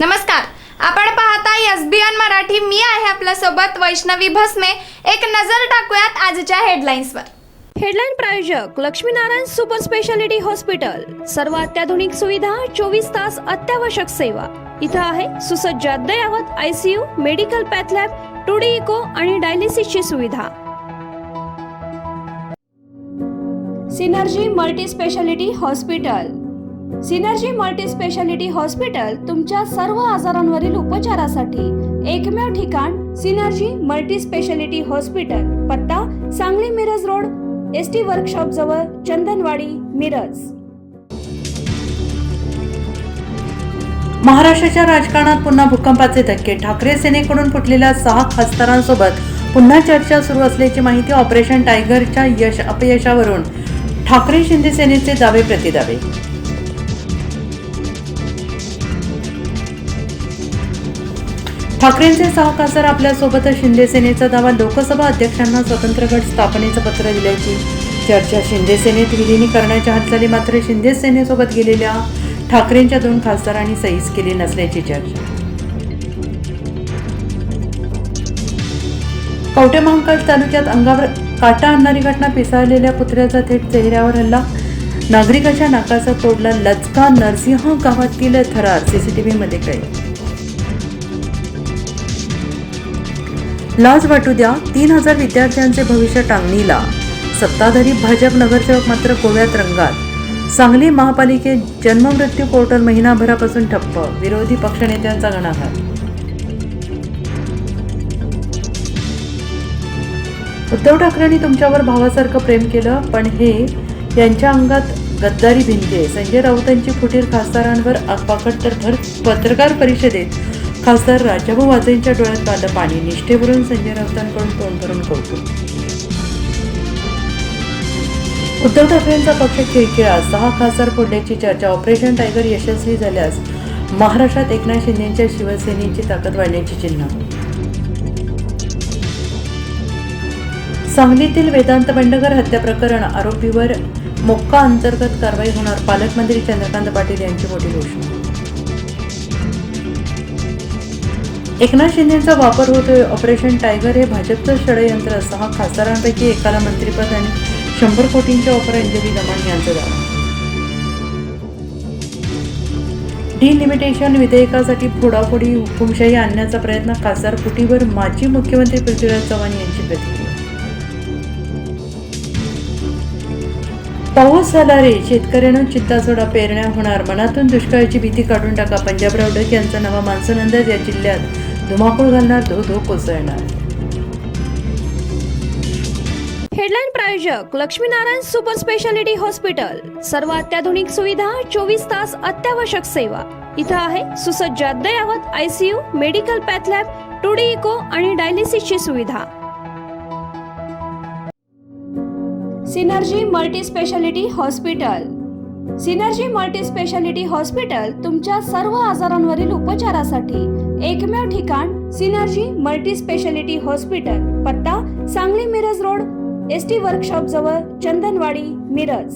नमस्कार, आपण पाहताय एसबीएन मराठी. मी आहे आपल्या सोबत वैष्णवी भस्मे. एक नजर टाकूयात आजच्या हेडलाईन्सवर. हेडलाईन प्रायोजक लक्ष्मीनारायण सुपर स्पेशालिटी हॉस्पिटल. सर्व अत्याधुनिक सुविधा, 24 तास अत्यावश्यक सेवा. इथं आहे सुसज्ज अद्ययावत ICU, medical path lab, 2D echo आणि डायलिसिसची सुविधा. Synergy multi speciality hospital. Synergy multi speciality hospital तुमच्या सर्व आजारांवरील उपचारासाठी एकमेव ठिकाण. Synergy multi speciality hospital. पत्ता Sangli Miraj road, ST workshop जवळ, चंदनवाडी, मिरज. महाराष्ट्राच्या राजकारणात पुन्हा भूकंपाचे धक्के. ठाकरे सेनेकडून फुटलेल्या 6 खासदारांसोबत पुन्हा चर्चा सुरू असल्याची माहिती. ऑपरेशन टायगरच्या अपयशावरून ठाकरे शिंदे सेनेचे दावे प्रतिदावे. ठाकरेंचे 6 खासदार आपल्यासोबतच शिंदे सेनेचा दावा. लोकसभा अध्यक्षांना स्वतंत्र गट स्थापनेचं पत्र दिल्याची चर्चा. शिंदे सेनेत विलिनीकरणाच्या हालचाली. मात्र शिंदे सेनेसोबत गेलेल्या ठाकरेंच्या 2 खासदारांनी सहीच केली नसल्याची चर्चा. कवठेमहांकाळ तालुक्यात अंगावर काटा आणणारी घटना. पिसाळलेल्या कुत्र्याचा थेट चेहऱ्यावर हल्ला. नागरिकाच्या नाकाचा तोडला लचका. नरसिंह गावातील थरार सीसीटीव्ही मध्ये कैद. लाज वाटू द्या, 3000 विद्यार्थ्यांचे भविष्य टांगणीला. सत्ताधारी भाजप नगरसेवक मात्र गोव्यात रंगात. सांगली महापालिकेत जन्ममृत्यू पोर्टल महिनाभरापासून ठप्प. विरोधी पक्षनेत्यांचा घणाघात. उद्धव ठाकरेंनी तुमच्यावर भावासारखं प्रेम केलं, पण हे यांच्या अंगात गद्दारी भिनते. संजय राऊतांची फुटीर खासदारांवर आगपाखड. तर भर पत्रकार परिषदेत खासदार राजाभाऊ वाजेंच्या डोळ्यात आलं पाणी. निष्ठेवरून संजय राऊतांकडून तोंड भरून कौतुक. उद्धव ठाकरेंचा पक्ष खिळखिळा. 6 खासदार फोडण्याची चर्चा. ऑपरेशन टायगर यशस्वी झाल्यास महाराष्ट्रात एकनाथ शिंदेच्या शिवसेनेची ताकद वाढण्याची चिन्ह. सांगलीतील वेदांत बंडगर हत्या प्रकरण. आरोपीवर मोक्का अंतर्गत कारवाई होणार. पालकमंत्री चंद्रकांत पाटील यांची मोठी घोषणा. एकनाथ शिंदेचा वापर होतोय. ऑपरेशन टायगर हे भाजपचं षडयंत्र. 6 खासदारांपैकी एकाला मंत्रिपद आणि 100 कोटींच्या ऑफर. अंजली दमानी यांचा दावा. डिलिमिटेशन विधेयकासाठी फोडाफोडी हुकुमशाही आणण्याचा प्रयत्न. खासदार फुटीवर माजी मुख्यमंत्री पृथ्वीराज चव्हाण यांची प्रतिक्रिया. पाऊस झाला रे, शेतकऱ्यांना चिंता सोडा. पेरण्या होणार. मनातून दुष्काळाची भीती काढून टाका. पंजाबराव डक यांचा नवा मान्सून अंदाज. या जिल्ह्यात धुमाकूळ घालणार. धो कोसळणार. हेडलाईन प्रायोजक लक्ष्मीनारायण सुपर स्पेशालिटी हॉस्पिटल. सर्व अत्याधुनिक सुविधा, 24 तास अत्यावश्यक सेवा. इथं आहे सुसज्ज अद्ययावत ICU, medical path lab, 2D echo आणि डायलिसिसची सुविधा. Synergy multi speciality hospital. Synergy multi speciality hospital तुमच्या सर्व आजारांवरील उपचारासाठी एकमेव ठिकाण. Synergy multi speciality hospital. पत्ता Sangli Miraj road, ST workshop जवळ, चंदनवाडी, मिरज.